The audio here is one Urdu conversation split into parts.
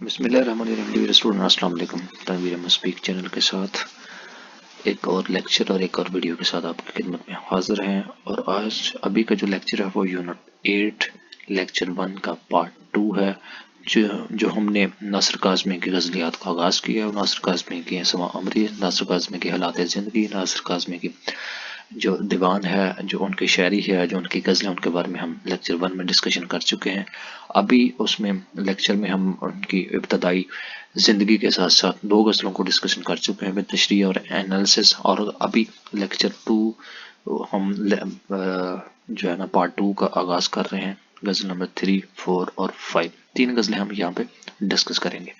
بسم اللہ الرحمن الرحیم ڈیئر اسٹوڈنٹ، السلام علیکم۔ تنویر احمد اسپیک چینل کے ساتھ ایک اور لیکچر اور ایک اور ویڈیو کے ساتھ آپ کی خدمت میں حاضر ہیں، اور آج ابھی کا جو لیکچر ہے وہ یونٹ 8 لیکچر 1 کا پارٹ 2 ہے، جو ہم نے ناصر کاظمی کی غزلیات کا آغاز کیا، اور ناصر کاظمی کی سما عمری، ناصر کاظمی کی حالات زندگی، ناصر کاظمی کی جو دیوان ہے، جو ان کی شاعری ہے، جو ان کی غزلیں، ان کے بارے میں ہم لیکچر 1 میں ڈسکشن کر چکے ہیں۔ ابھی اس میں لیکچر میں ہم ان کی ابتدائی زندگی کے ساتھ ساتھ 2 غزلوں کو ڈسکشن کر چکے ہیں، تشریح اور انالیسس، اور ابھی لیکچر 2 ہم جو ہے نا پارٹ 2 کا آغاز کر رہے ہیں۔ غزل نمبر 3، 4 اور 5 3 غزلیں ہم یہاں پہ ڈسکس کریں گے۔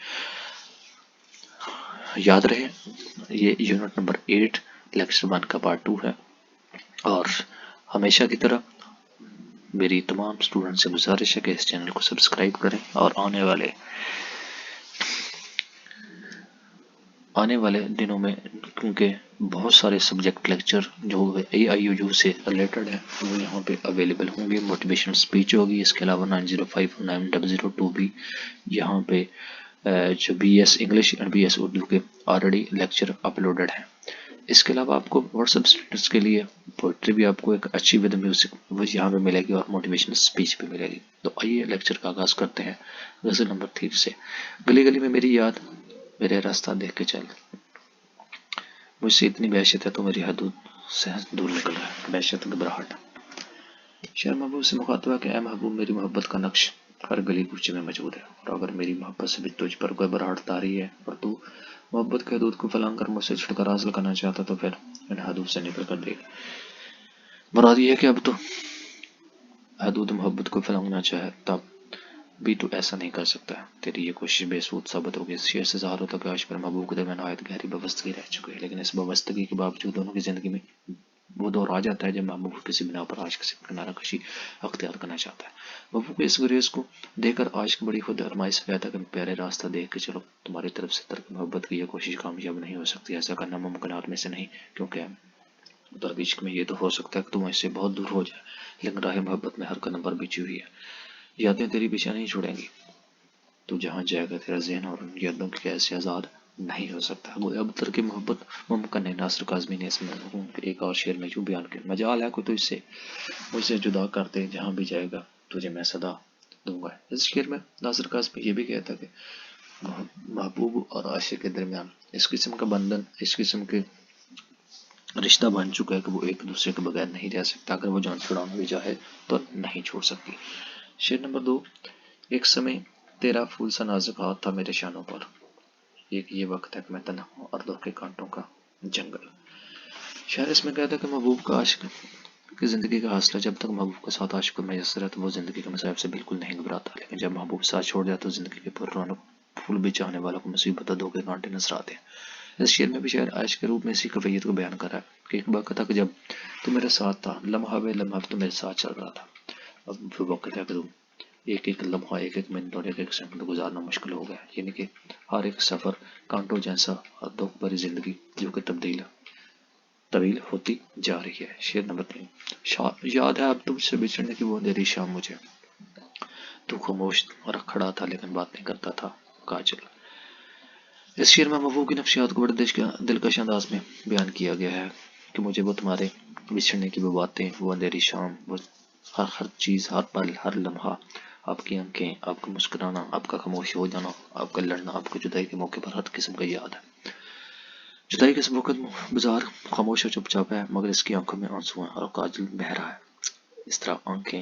یاد رہے یہ یونٹ نمبر 8 لیکچر 1 کا پارٹ 2 ہے، اور ہمیشہ کی طرح میری تمام اسٹوڈنٹ سے گزارش ہے کہ اس چینل کو سبسکرائب کریں، اور آنے والے دنوں میں کیونکہ بہت سارے سبجیکٹ لیکچر جو AIUU سے ریلیٹڈ ہیں وہ یہاں پہ اویلیبل ہوں گے۔ موٹیویشن اسپیچ ہوگی، اس کے علاوہ 905 اور 9002 بھی یہاں پہ جو BS انگلش اور BS اردو کے آلریڈی لیکچر اپلوڈڈ ہیں۔ اس کے علاوہ آپ کو واٹس ایپ اسٹوڈنٹس کے لیے پوئٹری بھی آپ کو ایک اچھی ود میوزک وہ یہاں پہ ملے گی، اور موٹیویشن اسپیچ بھی ملے گی۔ تو آئیے لیکچر کا آغاز کرتے ہیں غزل نمبر 3 سے۔ گلی گلی میں میری یاد، میرے راستہ دیکھ کے چل، مجھ سے اتنی وحشت ہے تو میری حدود سے دور نکل رہا ہے، وحشت گھبراہٹ۔ شعر محبوب سے مخاطبہ کہ اے محبوب، میری محبت کا نقش ہر گلی کوچے میں موجود ہے، اور اگر میری محبت سے بھی تجھ پر گھبراہٹ طاری ہے، اور تو محبت کے حدود کو فلاں کر مجھ سے چھٹکارا حاصل کرنا چاہتا، تو پھر ان حدود سے نکل کر دیکھ۔ مراد یہ ہے کہ اب تو حدود محبت کو فلانگنا چاہے تب بھی تو ایسا نہیں کر سکتا ہے، تیری یہ کوشش بے سود ثابت ہوگی۔ اس شعر سے ظاہر ہوتا کہ عاشق اور محبوب کے درمیان نہایت گہری وابستگی رہ چکی ہے، لیکن اس وابستگی کے باوجود دونوں کی زندگی میں وہ دور آ جاتا ہے جب محبوب کسی بنا پر عاشق سے کنارہ کشی اختیار کرنا چاہتا ہے۔ محبوب کے اس گریز کو دیکھ کر عاشق بڑی خود ارمائش سے کہتا ہے کہ پیارے راستہ دیکھ کے چلو، تمہاری طرف سے ترک محبت کی یہ کوشش کامیاب نہیں ہو سکتی، ایسا کرنا ممکنات میں سے نہیں، کیونکہ درد عشق میں یہ تو ہو سکتا ہے کہ تم اس سے بہت دور ہو جائے، لیکن راہ محبت میں ہر قدم پر بچھی ہوئی ہے، یادیں تیری پیچھے نہیں چھوڑیں گی، تو جہاں جائے گا تیرا ذہن اور ان یادوں کی کیسے آزاد نہیں ہو سکتا۔ گویا اب ترک محبت ممکن ہے۔ ناصر کاظمی نے اس مضمون کے ایک اور شعر میں یوں بیان کیا، مجال ہے کوئی تو اس سے مجھ سے جدا کر دے، جہاں بھی جائے گا تجھے میں صدا دوں گا۔ اس شعر میں ناصر کاظمی یہ بھی کہتا کہ محبوب اور عاشق کے درمیان اس قسم کا بندھن، اس قسم کے رشتہ بن چکا ہے کہ وہ ایک دوسرے کے بغیر نہیں رہ سکتا، اگر وہ جان چھڑانا بھی چاہے تو نہیں چھوڑ سکتی۔ شعر نمبر 2، ایک سمے تیرا پھول سا نازک ہاتھ تھا میرے شانوں پر، ایک یہ وقت ہے کہ میں تنہا ہوں اور دو کے کانٹوں کا جنگل۔ شاعر اس میں کہتا ہے کہ محبوب کا عاشق کی زندگی کا حاصلہ، جب تک محبوب کے ساتھ عاشق کو میسر ہے تو وہ زندگی کے مصائب سے بالکل نہیں گھبراتا، لیکن جب محبوب ساتھ چھوڑ جاتا تو زندگی کے پر رونق پھول بھی چاہنے والوں کو مصیبت دو کے کانٹے نظر آتے ہیں۔ اس شعر میں بھی شاعر عاشق کے روپ میں اسی کیفیت کو بیان کر رہا ہے کہ ایک وقت تھا کہ جب تو میرے ساتھ تھا، لمحہ بے لمحہ تو میرے ساتھ چل رہا تھا، اب پھر وقت ہے کہ تم ایک ایک لمحہ، ایک ایک منٹ اور ایک ایک سیکنڈ گزارنا مشکل ہو گیا، یعنی کہ ہر ایک سفر کانٹوں جیسا اور دکھ بھری زندگی جو کہ طویل ہوتی جا رہی ہے۔ شعر نمبر 3، یاد ہے اب تجھ سے بچھڑنے کی وہ اندھیری شام، مجھے تو خاموش اور کھڑا تھا لیکن بات نہیں کرتا تھا کاجل۔ اس شعر میں محبوب کی نفسیات کو بڑے دلکش انداز میں بیان کیا گیا ہے کہ مجھے وہ تمہارے بچھڑنے کی وہ باتیں، وہ اندھیری شام، وہ ہر چیز، ہر پل، ہر لمحہ، آپ کی آنکھیں، آپ کا مسکرانا، آپ کا خاموش ہو جانا، آپ کا لڑنا، آپ کو جدائی کے موقع پر ہر قسم کا یاد ہے۔ جدائی کے اس وقت بازار خاموش اور چپ چاپ ہے، مگر اس کی آنکھوں میں آنسو ہیں اور کاجل بہہ رہا ہے۔ اس طرح آنکھیں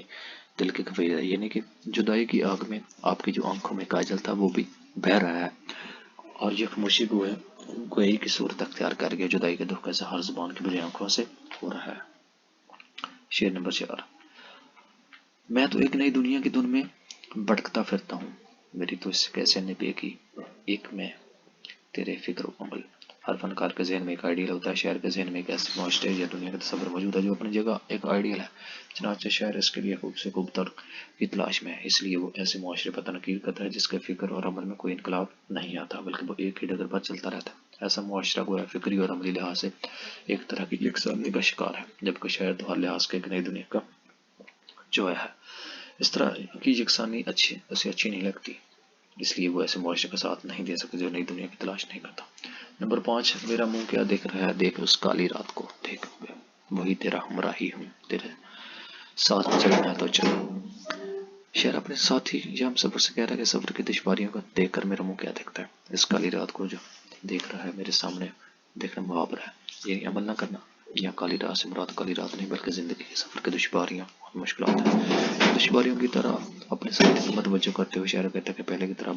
دل کے کفیل ہے، یعنی کہ جدائی کی آگ میں آپ کی جو آنکھوں میں کاجل تھا وہ بھی بہہ رہا ہے، اور یہ خاموشی کو ہے گوئی کی صورت اختیار کر گیا، جدائی کے دکھ کا اظہار زبان کی بری آنکھوں سے ہو رہا ہے۔ شعر نمبر 4، میں تو ایک نئی دنیا کی دن میں بھٹکتا پھرتا ہوں، میری تو اس سے کیسے نبھے گی ایک میں تیرے فکر و عمل۔ ہر فنکار کے ذہن میں ایک آئیڈیل ہوتا ہے، شاعر کے ذہن میں ایک ایسے معاشرے یا دنیا کا تصور موجود ہے جو اپنی جگہ ایک آئیڈیل ہے، چنانچہ شاعر اس کے لیے خوب سے خوب تر کی تلاش میں ہے، اس لیے وہ ایسے معاشرے پر تنقید کرتا ہے جس کے فکر اور عمل میں کوئی انقلاب نہیں آتا، بلکہ وہ ایک ہی ڈگر پر چلتا رہتا ہے۔ ایسا معاشرہ گویا فکری اور عملی لحاظ سے ایک طرح کی یکسانی کا شکار ہے، جبکہ شاعر تو ہر لحاظ سے ایک نئی دنیا کا جو ہے۔ اس طرح کی یکسانی اسے اچھی نہیں لگتی، اس لیے وہ ایسے معاشرے کا ساتھ نہیں دے سکتے جو نئی دنیا کی تلاش نہیں کرتا۔ نمبر 5، میرا منہ کیا دیکھ رہا ہے، دیکھ اس کالی رات کو، دیکھ وہی تیرا ہمراہی ہوں، تیرے ساتھ چلنا ہے تو چل۔ شاعر اپنے ساتھی یا ہم سفر سے کہہ رہا ہے کہ سفر کی دشواریوں کو دیکھ کر میرا منہ کیا دیکھتا ہے، اس کالی رات کو جو دیکھ رہا ہے میرے سامنے، دیکھنا محاورہ ہے، یعنی عمل نہ کرنا۔ یا کالی رات سے مراد کالی رات نہیں بلکہ زندگی کے سفر کی دشواریاں اور مشکلات ہیں۔ دشواریوں کی طرح اپنے ساتھی کو متوجہ کرتے ہوئے شاعر کہتا ہے کہ پہلے کی طرح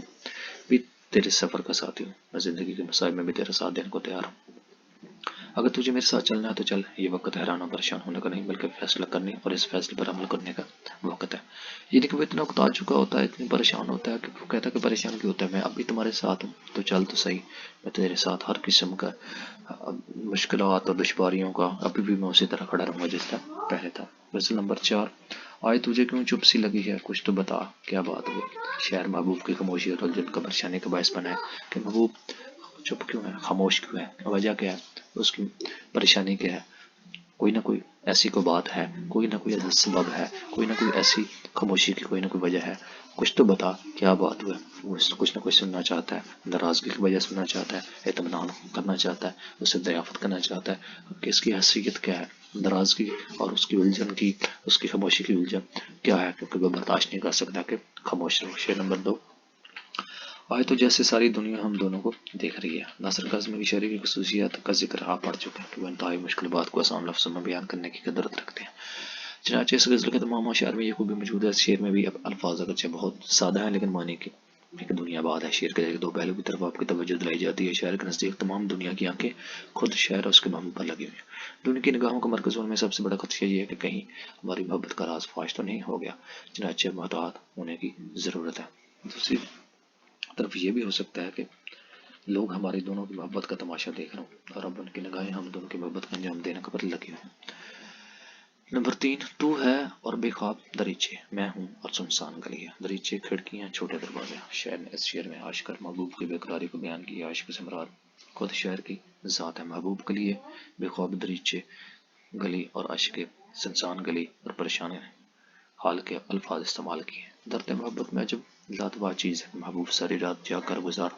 بھی تیرے سفر کا ساتھی ہوں، میں زندگی کے مصائب میں بھی تیرا ساتھ دینے کو تیار ہوں۔ اگر تجھے میرے ساتھ چلنا ہے تو چل، یہ وقت حیران اور پریشان ہونے کا نہیں بلکہ فیصلہ کرنے اور اس فیصلے پر عمل کرنے کا وقت ہے۔ یعنی کہ وہ اتنا اکتا چکا ہوتا ہے، اتنی پریشان ہوتا ہے کہ وہ کہتا ہے کہ پریشان کیوں ہوتا ہے، میں اب بھی تمہارے ساتھ ہوں تو چل تو صحیح، میں تیرے ساتھ ہر قسم کا مشکلات اور دشواریوں کا ابھی بھی میں اسی طرح کھڑا رہوں گا جس طرح پہلے تھا۔ غزل نمبر 4، آئے تجھے کیوں چپ سی لگی ہے، کچھ تو بتا کیا بات ہوئی۔ شاعر محبوب کی خاموشی اور الجھن کا پریشانی کا باعث بنا ہے کہ محبوب چپ کیوں ہے، خاموش کیوں ہے، وجہ کیا ہے، اس کی پریشانی کیا ہے۔ کوئی نہ کوئی ایسی کوئی بات ہے، کوئی نہ کوئی ایسا سبب ہے، کوئی نہ کوئی ایسی خاموشی کی کوئی نہ کوئی وجہ ہے، کچھ تو بتا کیا بات ہوئی۔ وہ کچھ نہ کچھ سننا چاہتا ہے، ناراضگی کی وجہ سننا چاہتا ہے، اطمینان کرنا چاہتا ہے، اسے دریافت کرنا چاہتا ہے کہ اس کی حیثیت کیا ہے، ناراضگی اور اس کی الجھن کی، اس کی خاموشی کی الجھن کیا ہے، کیونکہ وہ برداشت نہیں کر سکتا کہ خاموش رہو۔ شعر نمبر 2، آئے تو جیسے ساری دنیا ہم دونوں کو دیکھ رہی ہے۔ ناصر کاظمی کی شاعری کی خصوصیات کا ذکر آپ پڑھ چکے ہیں کہ وہ انتہائی مشکل بات کو آسان لفظوں میں بیان کرنے کی قدرت رکھتے ہیں۔ چنانچہ اس غزل کے تمام اشعار میں یہ خوبی موجود ہے۔ اس شعر میں بھی الفاظ اگرچہ بہت سادہ ہیں لیکن معنی کی ایک دنیا بعد ہے۔ شعر کے ایک دو پہلو کی طرف آپ کی توجہ دلائی جاتی ہے۔ شاعر کے نزدیک تمام دنیا کی آنکھیں خود شاعر اور اس کے محبوب پر لگی ہوئی ہیں۔ دنیا کی نگاہوں کا مرکز ہونے میں سب سے بڑا خدشہ یہ ہے کہ کہیں ہماری محبت کا راز فاش تو نہیں ہو گیا، چنانچہ محتاط ہونے کی ضرورت ہے۔ دوسری طرف یہ بھی ہو سکتا ہے کہ لوگ ہماری دونوں کی محبت کا تماشا دیکھ رہے ہوں اور اب ان کی نگاہیں ہم دونوں کی محبت کا انجام دینے پر لگی ہوئی ہیں۔ نمبر 3، تو ہے اور بے خواب دریچے، میں ہوں اور سنسان گلی ہے۔ دریچے، کھڑکیاں، چھوٹے دروازے۔ شاعر نے اس شعر میں عاشق اور محبوب کی بے قراری کو بیان کیا۔ عاشق سے مراد خود شاعر کی ذات ہے۔ محبوب کے لیے بے خواب دریچے، گلی اور عاشق سنسان گلی اور پریشان حال کے الفاظ استعمال کیے۔ درد محبت میں جب لاتعداد چیز ہے، محبوب ساری رات جا کر گزار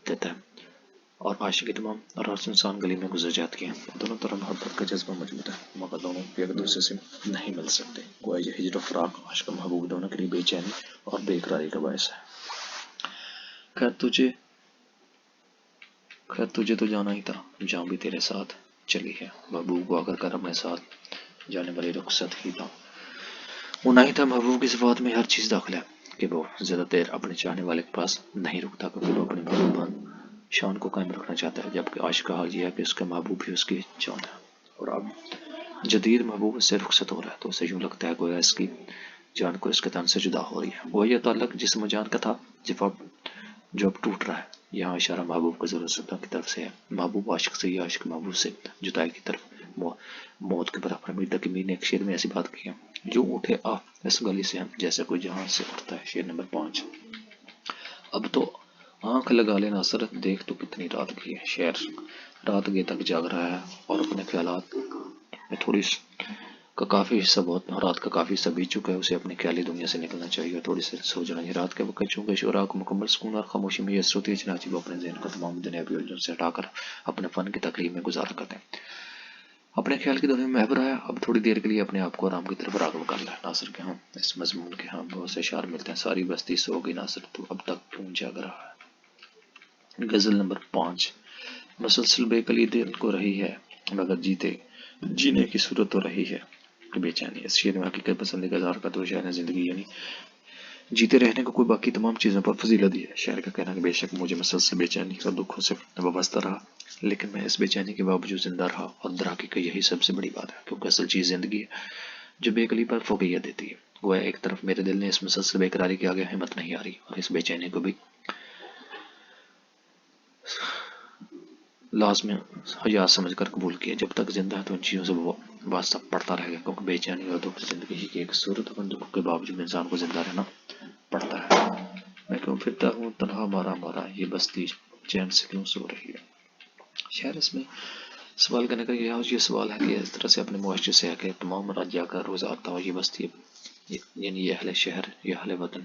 دیتا ہے اور عاشق تمام رات سنسان گلی میں گزر جاتی ہے۔ دونوں طرف محبت کا جذبہ موجود ہے مگر دونوں ایک دوسرے سے نہیں مل سکتے۔ گویا یہ ہجر و فراق عاشق اور محبوب دونوں کے لیے بے چینی اور بے قراری کا باعث ہے۔ خیر تجھے تو جانا ہی تھا، جاں بھی تیرے ساتھ چلی ہے۔ محبوب کو اگر کر اپنے ساتھ جانے والی رخصت ہی تھا، ہونا ہی تھا۔ محبوب کی صفات میں ہر چیز داخل ہے کہ وہ زیادہ دیر اپنے چاہنے والے کے پاس نہیں رکتا کیونکہ وہ اپنی محبوبہ شان کو قائم رکھنا چاہتا ہے، جبکہ عاشق کا حال یہ ہے کہ اس کا محبوب بھی اس کی جان ہے اور اب جدید محبوب اس سے رخصت ہو رہا ہے تو اسے یوں لگتا ہے گویا اس کی جان کو اس کے تن سے جدا ہو رہی ہے۔ گویا یہ تعلق جسم و جان کا تھا جو اب ٹوٹ رہا ہے۔ یہاں اشارہ محبوب کو ضرورت کی طرف سے ہے، محبوب عاشق سے یا عاشق محبوب سے جدائی کی طرف موت کے برابر۔ امیر تقی میر نے ایک شعر میں ایسی بات کی ہے، جو اٹھے آ اس گلی سے ہم جیسے کوئی جہاں سے اٹھتا ہے۔ شعر نمبر 5، اب تو آنکھ لگا لے ناصر، دیکھ تو کتنی رات کی ہے۔ شعر رات گئے تک جاگ رہا ہے اور اپنے خیالات میں تھوڑی کا کافی حصہ رات کا کافی حصہ بیت چکا ہے، اسے اپنی خیالی دنیا سے نکلنا چاہیے اور تھوڑی سی سو جانا چاہیے۔ رات کے وقت چونکہ شعراء کو مکمل سکون اور خاموشی میسر ہوتی ہے، چنانچہ وہ اپنے ذہن کو تمام دنیاوی الجھن سے ہٹا کر اپنے فن کی تکلیف میں گزارا کرتے ہیں، اپنے خیال کی دنیا میں محو رہا ہے۔ اب تھوڑی دیر کے لیے اپنے آپ کو آرام کی طرف راغب کر لے۔ ناصر کے ہاں اس مضمون کے ہاں بہت سے اشعار ملتے ہیں۔ ساری بستی سو گئی ناصر، تو اب تک کیوں جاگ رہا ہے۔ غزل نمبر 5، مسلسل بے کلی دل کو رہی ہے مگر جینے کی صورت تو رہی ہے کہ بے چینی۔ اس شعر میں حقیقت پسندی کا اظہار کرتے ہوئے شاعر نے زندگی یعنی جیتے رہنے کو کوئی باقی تمام چیزوں پر فضیلت دی ہے۔ شاعر کا کہنا ہے کہ بے شک مجھے مسلسل بے چینی اور دکھوں سے وابستہ رہا لیکن میں اس بے چینی کے باوجود زندہ رہا اور دراکی کا یہی سب سے بڑی بات ہے کیونکہ اصل چیز زندگی ہے جو بے کلی پر فوقیت دیتی ہے۔ گویا ایک طرف میرے دل نے اس مسلسل بے قراری کے آگے ہمت نہیں آ رہی اور اس بے چینی کو بھی لازم حیات سمجھ کر قبول کیا۔ جب تک زندہ ہے تو ان چیزوں سے وہ واسطہ پڑتا رہے گا کیونکہ بے چینی اور دکھ زندگی کی ایک صورت اور دکھ کے باوجود انسان کو زندہ رہنا پڑتا ہے۔ میں کیوں پھرتا ہوں تنہا مارا مارا، یہ بستی چین سے کیوں سو رہی ہے۔ شاعر اس میں سوال کرنے کا یہ سوال ہے کہ اس طرح سے اپنے معاشرے سے ہے کہ تمام رات جا کر روز آتا ہو، یہ بستی یعنی یہ اہل شہر یہ اہل وطن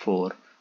4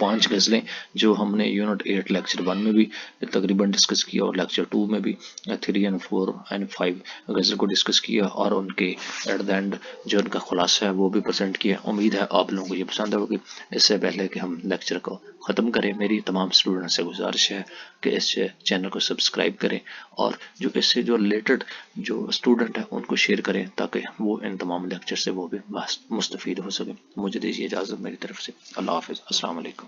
5 غزلیں جو ہم نے یونٹ 8 لیکچر 1 میں بھی تقریباً ڈسکس کیا اور لیکچر 2 میں بھی 3 and 4 and 5 غزل کو ڈسکس کیا اور ان کے ایٹ دا اینڈ جو ان کا خلاصہ ہے وہ بھی پریزنٹ کیا. امید ہے آپ لوگوں کو یہ پسند ہوگی. اس سے پہلے کہ ہم لیکچر کو ختم کریں میری تمام اسٹوڈنٹ سے گزارش ہے کہ اس چینل کو سبسکرائب کریں اور جو اس سے جو ریلیٹڈ جو اسٹوڈنٹ ہیں ان کو شیئر کریں تاکہ وہ ان تمام لیکچر سے وہ بھی مستفید ہو سکیں. مجھے دیجیے اجازت میری طرف سے. اللہ حافظ. السلام علیکم.